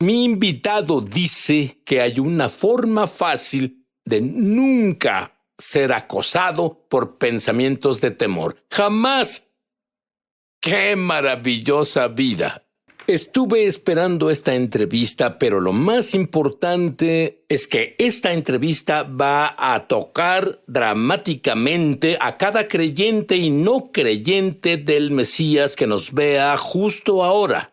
Mi invitado dice que hay una forma fácil de nunca ser acosado por pensamientos de temor. Jamás. ¡Qué maravillosa vida! Estuve esperando esta entrevista, pero lo más importante es que esta entrevista va a tocar dramáticamente a cada creyente y no creyente del Mesías que nos vea justo ahora.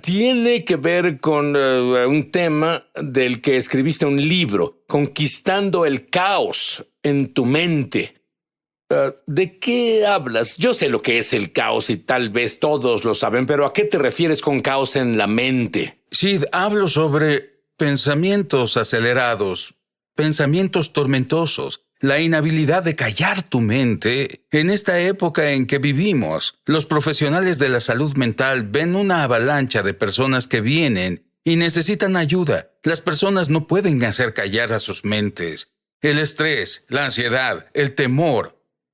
Tiene que ver con un tema del que escribiste un libro, Conquistando el caos en tu mente. ¿De qué hablas? Yo sé lo que es el caos y tal vez todos lo saben, pero ¿a qué te refieres con caos en la mente? Sí, hablo sobre pensamientos acelerados, pensamientos tormentosos, la inhabilidad de callar tu mente. En esta época en que vivimos, los profesionales de la salud mental ven una avalancha de personas que vienen y necesitan ayuda. Las personas no pueden hacer callar a sus mentes. El estrés, la ansiedad, el temor,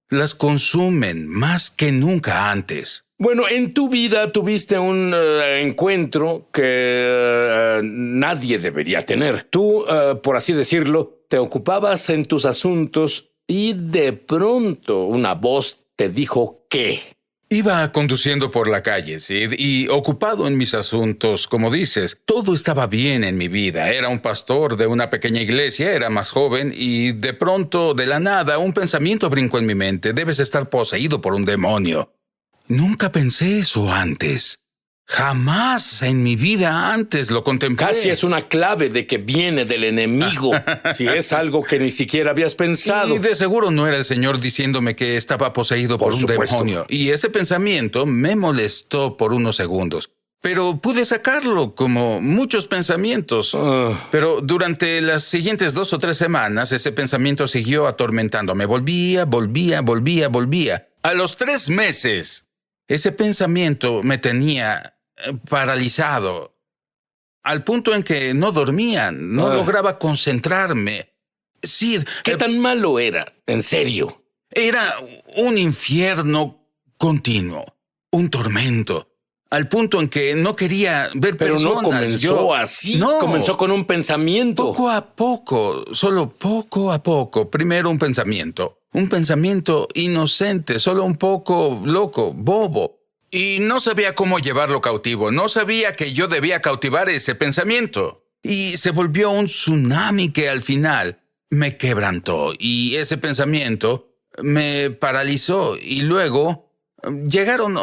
las consumen más que nunca antes. Bueno, en tu vida tuviste un encuentro que nadie debería tener. Tú, por así decirlo, te ocupabas en tus asuntos y de pronto una voz te dijo ¿qué? Iba conduciendo por la calle, Sid, y ocupado en mis asuntos, como dices. Todo estaba bien en mi vida. Era un pastor de una pequeña iglesia, era más joven, y de pronto, de la nada, un pensamiento brincó en mi mente. Debes estar poseído por un demonio. Nunca pensé eso antes. Jamás en mi vida antes lo contemplé. Casi es una clave de que viene del enemigo, si es algo que ni siquiera habías pensado. Y de seguro no era el Señor diciéndome que estaba poseído por un demonio. Y ese pensamiento me molestó por unos segundos. Pero pude sacarlo, como muchos pensamientos. Pero durante las siguientes 2 o 3 semanas, ese pensamiento siguió atormentándome. Volvía. A los 3 meses, ese pensamiento me tenía paralizado, al punto en que no dormía, no lograba concentrarme. Sí, ¿qué tan malo era? En serio. Era un infierno continuo, un tormento, al punto en que no quería ver personas. Pero no comenzó así. No. Comenzó con un pensamiento. Poco a poco, solo poco a poco. Primero un pensamiento inocente, solo un poco loco, bobo. Y no sabía cómo llevarlo cautivo. No sabía que yo debía cautivar ese pensamiento. Y se volvió un tsunami que al final me quebrantó. Y ese pensamiento me paralizó. Y luego llegaron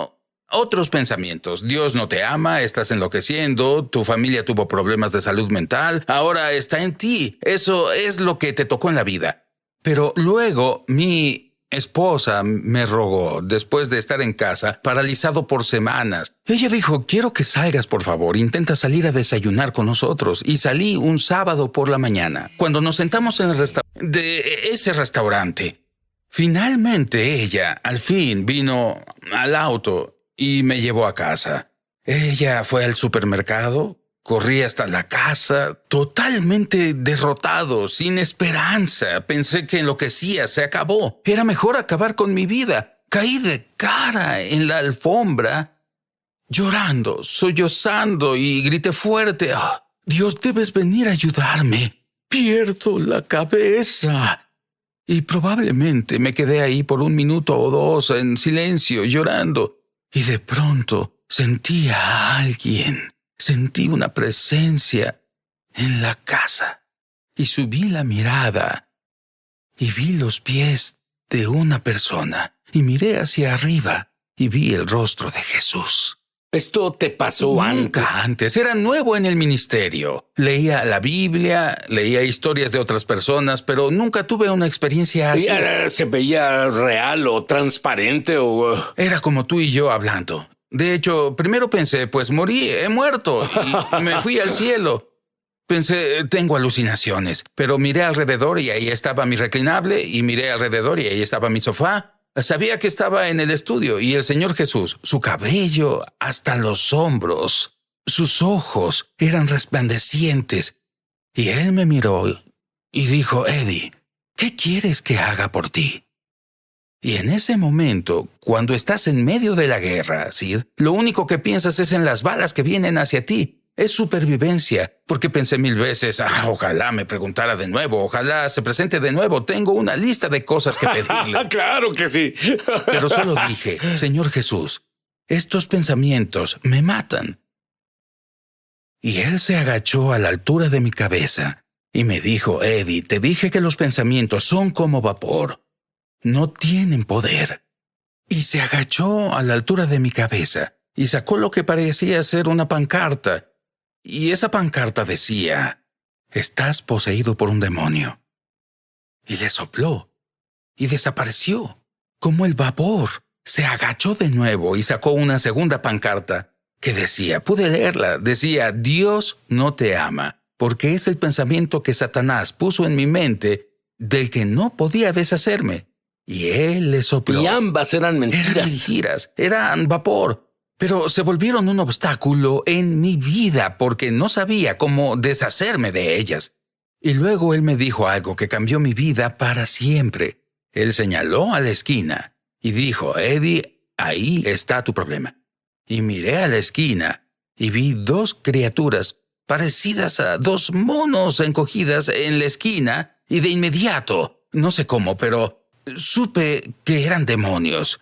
otros pensamientos. Dios no te ama, estás enloqueciendo, tu familia tuvo problemas de salud mental, ahora está en ti. Eso es lo que te tocó en la vida. Pero luego mi esposa me rogó, después de estar en casa, paralizado por semanas. Ella dijo, quiero que salgas, por favor, intenta salir a desayunar con nosotros. Y salí un sábado por la mañana, cuando nos sentamos en el de ese restaurante. Finalmente ella, al fin, vino al auto y me llevó a casa. Ella fue al supermercado. Corrí hasta la casa, totalmente derrotado, sin esperanza. Pensé que enloquecía, se acabó. Era mejor acabar con mi vida. Caí de cara en la alfombra, llorando, sollozando, y grité fuerte. Oh, Dios, debes venir a ayudarme. Pierdo la cabeza. Y probablemente me quedé ahí por 1 minuto o 2 en silencio, llorando. Y de pronto sentí a alguien. Sentí una presencia en la casa y subí la mirada y vi los pies de una persona y miré hacia arriba y vi el rostro de Jesús. ¿Esto te pasó Nunca antes. Era nuevo en el ministerio. Leía la Biblia, leía historias de otras personas, pero nunca tuve una experiencia así. ¿Se veía real o transparente o...? Era como tú y yo hablando. De hecho, primero pensé, pues morí, he muerto, y me fui al cielo. Pensé, tengo alucinaciones, pero miré alrededor y ahí estaba mi reclinable, y miré alrededor y ahí estaba mi sofá. Sabía que estaba en el estudio, y el Señor Jesús, su cabello hasta los hombros, sus ojos eran resplandecientes. Y Él me miró y dijo, Eddie, ¿qué quieres que haga por ti? Y en ese momento, cuando estás en medio de la guerra, Sid, lo único que piensas es en las balas que vienen hacia ti. Es supervivencia, porque pensé 1000 veces, ojalá me preguntara de nuevo, ojalá se presente de nuevo, tengo una lista de cosas que pedirle. Claro que sí. Pero solo dije, Señor Jesús, estos pensamientos me matan. Y él se agachó a la altura de mi cabeza y me dijo, Eddie, te dije que los pensamientos son como vapor, no tienen poder. Y se agachó a la altura de mi cabeza y sacó lo que parecía ser una pancarta. Y esa pancarta decía, estás poseído por un demonio. Y le sopló y desapareció, como el vapor. Se agachó de nuevo y sacó una segunda pancarta que decía, pude leerla, decía, Dios no te ama, porque es el pensamiento que Satanás puso en mi mente del que no podía deshacerme. Y él le sopló. Y ambas eran mentiras, eran vapor. Pero se volvieron un obstáculo en mi vida porque no sabía cómo deshacerme de ellas. Y luego él me dijo algo que cambió mi vida para siempre. Él señaló a la esquina y dijo, Eddie, ahí está tu problema. Y miré a la esquina y vi 2 criaturas parecidas a 2 monos encogidas en la esquina y de inmediato, no sé cómo, pero supe que eran demonios.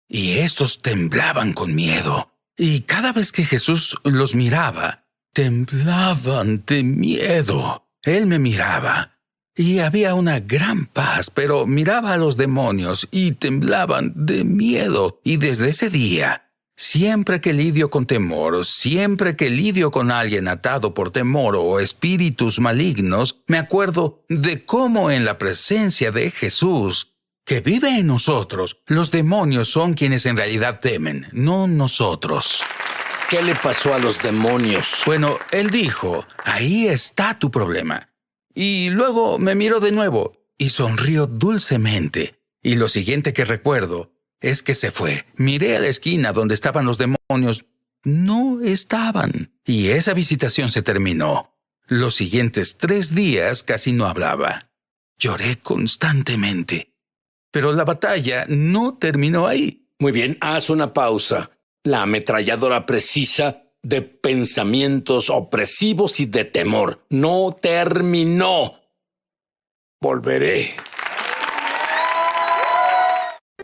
Y estos temblaban con miedo. Y cada vez que Jesús los miraba, temblaban de miedo. Él me miraba y había una gran paz, pero miraba a los demonios y temblaban de miedo. Y desde ese día, siempre que lidio con temor, siempre que lidio con alguien atado por temor o espíritus malignos, me acuerdo de cómo en la presencia de Jesús, que vive en nosotros, los demonios son quienes en realidad temen, no nosotros. ¿Qué le pasó a los demonios? Bueno, él dijo, ahí está tu problema. Y luego me miró de nuevo y sonrió dulcemente. Y lo siguiente que recuerdo es que se fue. Miré a la esquina donde estaban los demonios. No estaban. Y esa visitación se terminó. Los siguientes 3 días casi no hablaba. Lloré constantemente. Pero la batalla no terminó ahí. Muy bien, haz una pausa. La ametralladora precisa de pensamientos opresivos y de temor no terminó. Volveré.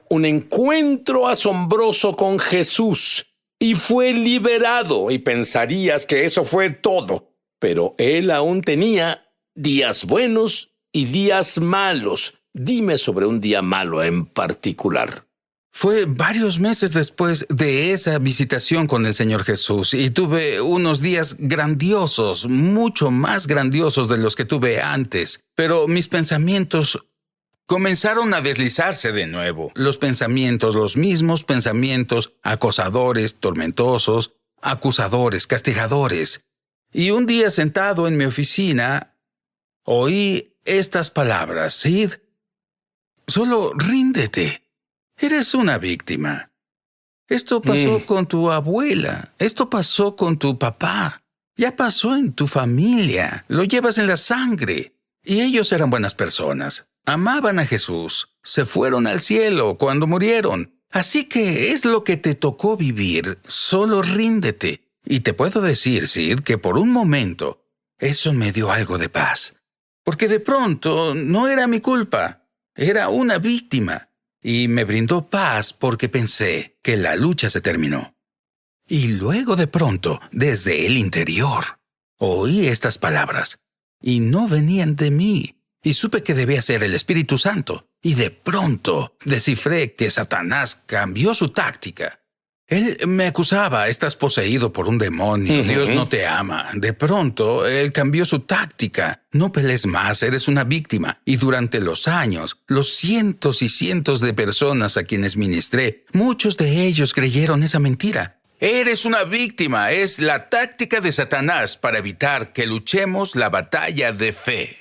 Un encuentro asombroso con Jesús y fue liberado, y pensarías que eso fue todo. Pero él aún tenía días buenos y días malos. Dime sobre un día malo en particular. Fue varios meses después de esa visitación con el Señor Jesús y tuve unos días grandiosos, mucho más grandiosos de los que tuve antes. Pero mis pensamientos comenzaron a deslizarse de nuevo. Los pensamientos, los mismos pensamientos, acosadores, tormentosos, acusadores, castigadores. Y un día sentado en mi oficina, oí estas palabras, Sid. Solo ríndete. Eres una víctima. Esto pasó con tu abuela. Esto pasó con tu papá. Ya pasó en tu familia. Lo llevas en la sangre. Y ellos eran buenas personas. Amaban a Jesús. Se fueron al cielo cuando murieron. Así que es lo que te tocó vivir. Solo ríndete. Y te puedo decir, Sid, que por un momento eso me dio algo de paz. Porque de pronto no era mi culpa. Era una víctima y me brindó paz porque pensé que la lucha se terminó. Y luego de pronto, desde el interior, oí estas palabras y no venían de mí y supe que debía ser el Espíritu Santo. Y de pronto descifré que Satanás cambió su táctica. Él me acusaba, estás poseído por un demonio, Dios no te ama. De pronto, él cambió su táctica. No pelees más, eres una víctima. Y durante los años, los cientos y cientos de personas a quienes ministré, muchos de ellos creyeron esa mentira. Eres una víctima, es la táctica de Satanás para evitar que luchemos la batalla de fe.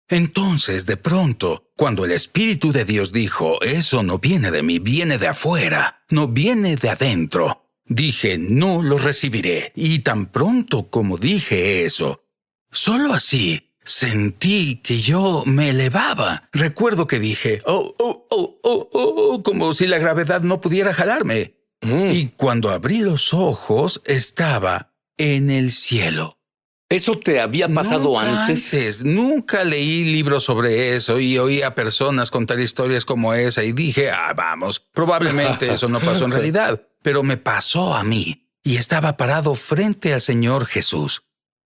Entonces, de pronto, cuando el Espíritu de Dios dijo, eso no viene de mí, viene de afuera, no viene de adentro, dije, no lo recibiré. Y tan pronto como dije eso, solo así sentí que yo me elevaba. Recuerdo que dije, como si la gravedad no pudiera jalarme. Y cuando abrí los ojos, estaba en el cielo. ¿Eso te había pasado Nunca antes? Nunca leí libros sobre eso y oí a personas contar historias como esa y dije, vamos, probablemente eso no pasó en realidad, pero me pasó a mí y estaba parado frente al Señor Jesús.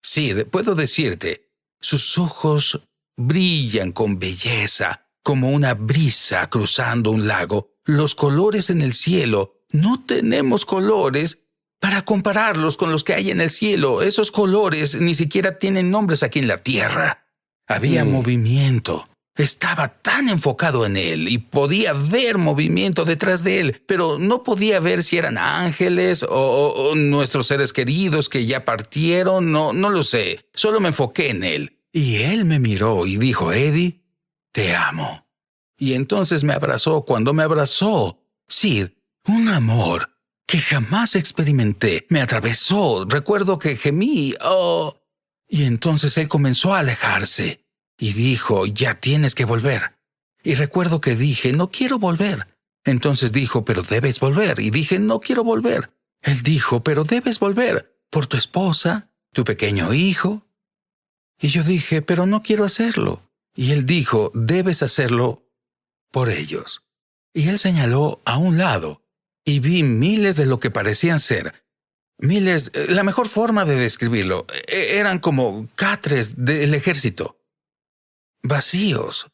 Sí, puedo decirte, sus ojos brillan con belleza, como una brisa cruzando un lago. Los colores en el cielo, no tenemos colores para compararlos con los que hay en el cielo. Esos colores ni siquiera tienen nombres aquí en la tierra. Había movimiento. Estaba tan enfocado en él y podía ver movimiento detrás de él, pero no podía ver si eran ángeles o nuestros seres queridos que ya partieron. No lo sé. Solo me enfoqué en él. Y él me miró y dijo, Eddie, te amo. Y entonces me abrazó. Cuando me abrazó, Sid, un amor que jamás experimenté me atravesó. Recuerdo que gemí. Y entonces él comenzó a alejarse y dijo, ya tienes que volver. Y recuerdo que dije, no quiero volver. Entonces dijo, pero debes volver. Y dije, no quiero volver. Él dijo, pero debes volver por tu esposa, tu pequeño hijo. Y yo dije, pero no quiero hacerlo. Y él dijo, debes hacerlo por ellos. Y él señaló a un lado. Y vi miles de lo que parecían ser. Miles, la mejor forma de describirlo, eran como catres del ejército. Vacíos.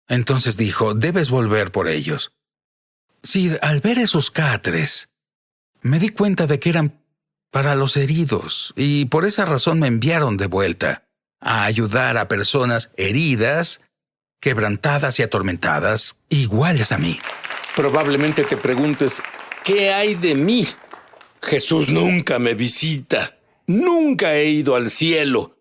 Entonces dijo, debes volver por ellos. Sí, al ver esos catres, me di cuenta de que eran para los heridos. Y por esa razón me enviaron de vuelta a ayudar a personas heridas, quebrantadas y atormentadas, iguales a mí. Probablemente te preguntes, ¿qué hay de mí? Jesús nunca me visita. Nunca he ido al cielo.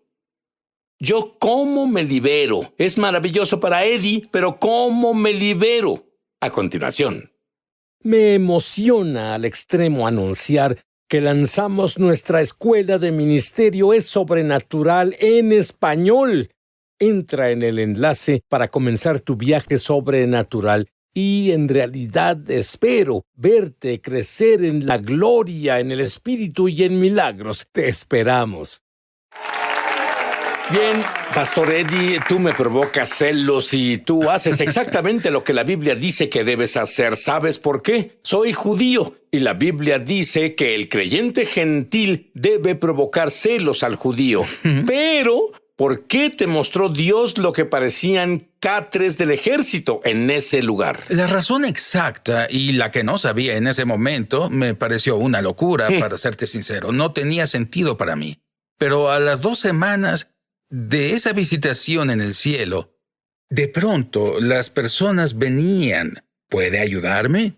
¿Yo cómo me libero? Es maravilloso para Eddie, pero ¿cómo me libero? A continuación. Me emociona al extremo anunciar que lanzamos nuestra escuela de ministerio Es Sobrenatural en español. Entra en el enlace para comenzar tu viaje sobrenatural. Y en realidad espero verte crecer en la gloria, en el Espíritu y en milagros. Te esperamos. Bien, Pastor Eddie, tú me provocas celos y tú haces exactamente lo que la Biblia dice que debes hacer. ¿Sabes por qué? Soy judío y la Biblia dice que el creyente gentil debe provocar celos al judío. Pero ¿por qué te mostró Dios lo que parecían catres del ejército en ese lugar? La razón exacta y la que no sabía en ese momento me pareció una locura, para serte sincero. No tenía sentido para mí. Pero a las 2 semanas de esa visitación en el cielo, de pronto las personas venían. ¿Puede ayudarme?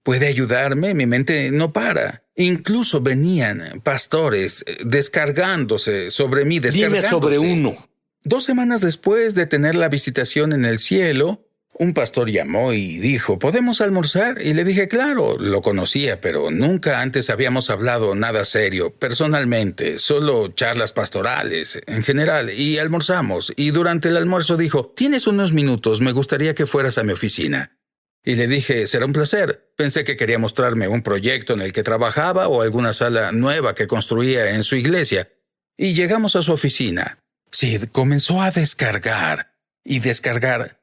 ¿Puede ayudarme? Mi mente no para. Incluso venían pastores descargándose sobre mí, descargándose. Dime sobre uno. 2 semanas después de tener la visitación en el cielo, un pastor llamó y dijo, ¿podemos almorzar? Y le dije, claro, lo conocía, pero nunca antes habíamos hablado nada serio, personalmente, solo charlas pastorales, en general, y almorzamos. Y durante el almuerzo dijo, ¿tienes unos minutos? Me gustaría que fueras a mi oficina. Y le dije, será un placer. Pensé que quería mostrarme un proyecto en el que trabajaba o alguna sala nueva que construía en su iglesia. Y llegamos a su oficina. Sid comenzó a descargar y descargar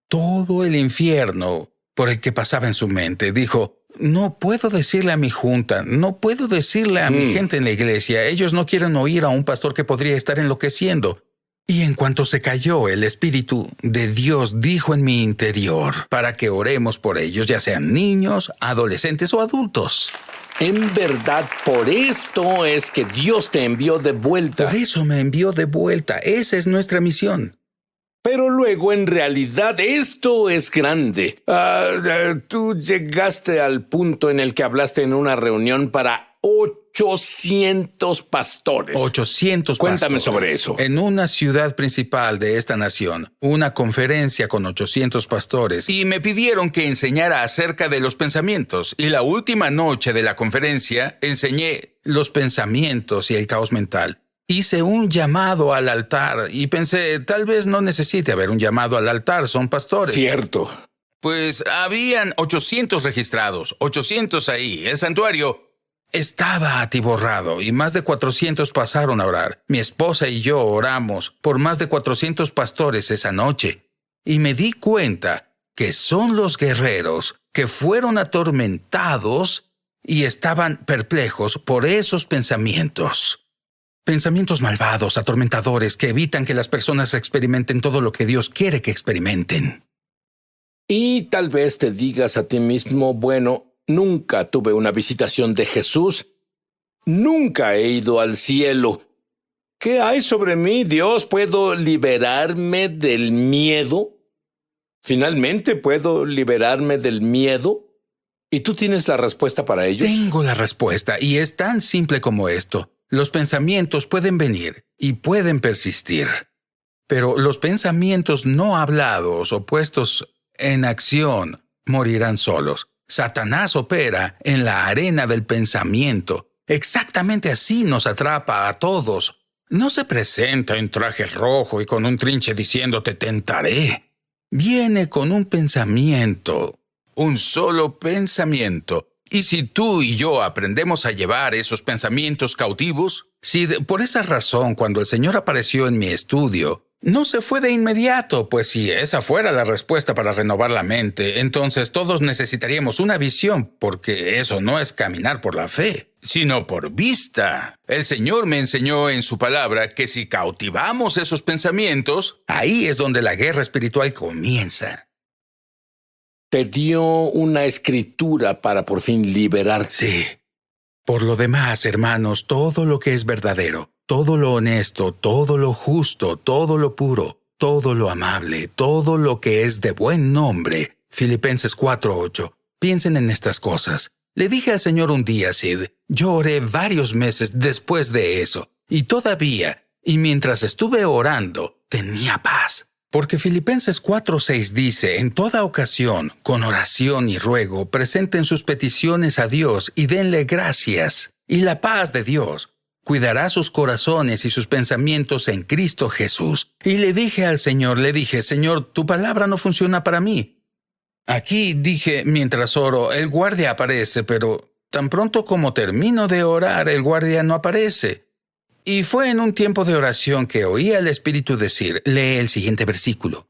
todo el infierno por el que pasaba en su mente. Dijo, no puedo decirle a mi junta, no puedo decirle a mi gente en la iglesia. Ellos no quieren oír a un pastor que podría estar enloqueciendo. Y en cuanto se cayó, el Espíritu de Dios dijo en mi interior para que oremos por ellos, ya sean niños, adolescentes o adultos. En verdad, por esto es que Dios te envió de vuelta. Por eso me envió de vuelta. Esa es nuestra misión. Pero luego, en realidad, esto es grande. Tú llegaste al punto en el que hablaste en una reunión para 800 pastores. 800 Cuéntame pastores. sobre eso. En una ciudad principal de esta nación, una conferencia con 800 pastores, y me pidieron que enseñara acerca de los pensamientos. Y la última noche de la conferencia enseñé los pensamientos y el caos mental. Hice un llamado al altar y pensé, tal vez no necesite haber un llamado al altar, son pastores. Cierto. Pues habían 800 registrados, 800 ahí. El santuario estaba atiborrado y más de 400 pasaron a orar. Mi esposa y yo oramos por más de 400 pastores esa noche y me di cuenta que son los guerreros que fueron atormentados y estaban perplejos por esos pensamientos. Pensamientos malvados, atormentadores, que evitan que las personas experimenten todo lo que Dios quiere que experimenten. Y tal vez te digas a ti mismo, bueno, nunca tuve una visitación de Jesús. Nunca he ido al cielo. ¿Qué hay sobre mí, Dios? ¿Puedo liberarme del miedo? ¿Finalmente puedo liberarme del miedo? ¿Y tú tienes la respuesta para ello? Tengo la respuesta, y es tan simple como esto. Los pensamientos pueden venir y pueden persistir. Pero los pensamientos no hablados o puestos en acción morirán solos. Satanás opera en la arena del pensamiento. Exactamente así nos atrapa a todos. No se presenta en traje rojo y con un trinche diciendo te tentaré. Viene con un pensamiento, un solo pensamiento. Y si tú y yo aprendemos a llevar esos pensamientos cautivos, por esa razón cuando el Señor apareció en mi estudio, no se fue de inmediato, pues si esa fuera la respuesta para renovar la mente, entonces todos necesitaríamos una visión, porque eso no es caminar por la fe, sino por vista. El Señor me enseñó en su palabra que si cautivamos esos pensamientos, ahí es donde la guerra espiritual comienza. Te dio una escritura para por fin liberarte. Sí. Por lo demás, hermanos, todo lo que es verdadero, todo lo honesto, todo lo justo, todo lo puro, todo lo amable, todo lo que es de buen nombre. Filipenses 4:8. Piensen en estas cosas. Le dije al Señor un día, Sid, yo oré varios meses después de eso, y todavía, y mientras estuve orando, tenía paz. Porque Filipenses 4:6 dice, en toda ocasión, con oración y ruego, presenten sus peticiones a Dios y denle gracias. Y la paz de Dios cuidará sus corazones y sus pensamientos en Cristo Jesús. Y le dije al Señor, Señor, tu palabra no funciona para mí. Aquí dije, mientras oro, el guardia aparece, pero tan pronto como termino de orar, el guardia no aparece. Y fue en un tiempo de oración que oí al Espíritu decir, lee el siguiente versículo.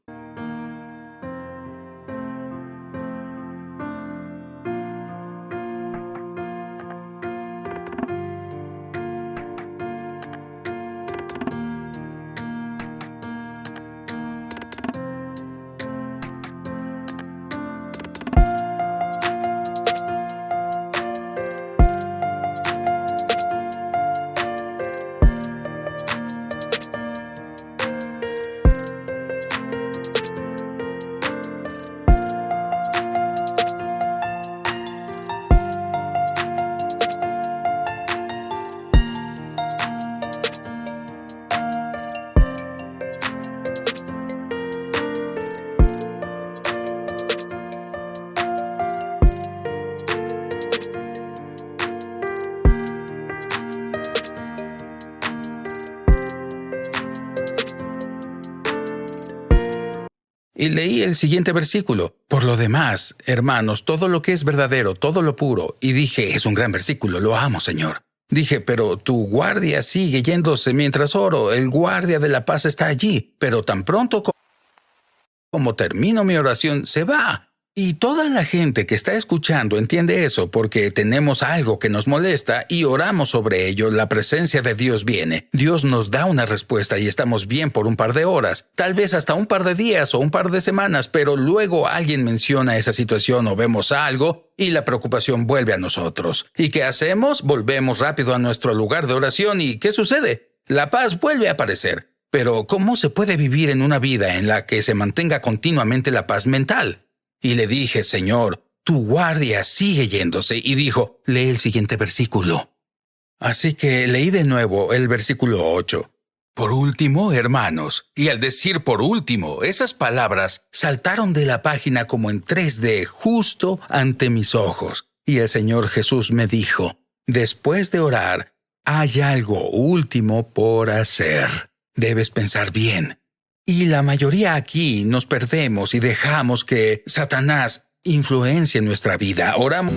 Y leí el siguiente versículo. Por lo demás, hermanos, todo lo que es verdadero, todo lo puro. Y dije, es un gran versículo, lo amo, Señor. Dije, pero tu guardia sigue yéndose mientras oro. El guardia de la paz está allí, pero tan pronto como termino mi oración, se va. Y toda la gente que está escuchando entiende eso porque tenemos algo que nos molesta y oramos sobre ello. La presencia de Dios viene. Dios nos da una respuesta y estamos bien por un par de horas, tal vez hasta un par de días o un par de semanas, pero luego alguien menciona esa situación o vemos algo y la preocupación vuelve a nosotros. ¿Y qué hacemos? Volvemos rápido a nuestro lugar de oración y ¿qué sucede? La paz vuelve a aparecer. Pero ¿cómo se puede vivir en una vida en la que se mantenga continuamente la paz mental? Y le dije, Señor, tu guardia sigue yéndose. Y dijo, lee el siguiente versículo. Así que leí de nuevo el versículo 8. Por último, hermanos, y al decir por último, esas palabras saltaron de la página como en 3D, justo ante mis ojos. Y el Señor Jesús me dijo, después de orar, hay algo último por hacer. Debes pensar bien. Y la mayoría aquí nos perdemos y dejamos que Satanás influencie nuestra vida. Oramos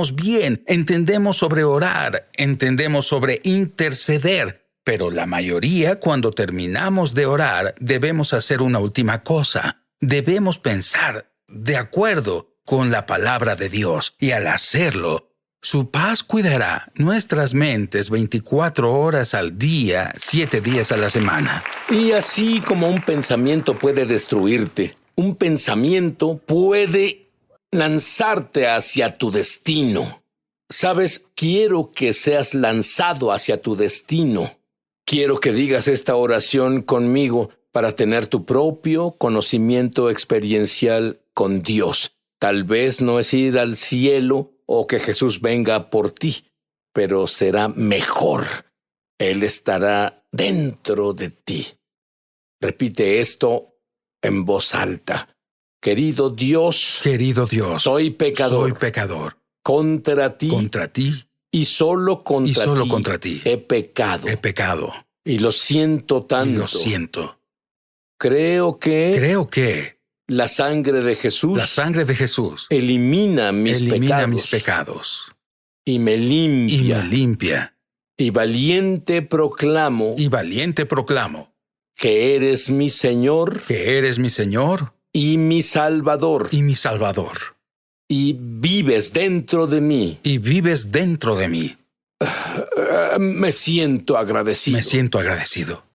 estamos bien, entendemos sobre orar, entendemos sobre interceder, pero la mayoría, cuando terminamos de orar, debemos hacer una última cosa. Debemos pensar de acuerdo con la palabra de Dios, y al hacerlo, su paz cuidará nuestras mentes 24 horas al día, 7 días a la semana. Y así como un pensamiento puede destruirte, un pensamiento puede lanzarte hacia tu destino. Sabes, quiero que seas lanzado hacia tu destino. Quiero que digas esta oración conmigo para tener tu propio conocimiento experiencial con Dios. Tal vez no es ir al cielo o que Jesús venga por ti, pero será mejor. Él estará dentro de ti. Repite esto en voz alta. Querido Dios, soy pecador. Contra ti y solo contra ti he pecado. Y lo siento tanto. Creo que la sangre de Jesús elimina mis pecados y me limpia. Y valiente proclamo que eres mi Señor y mi Salvador. Y vives dentro de mí. Me siento agradecido.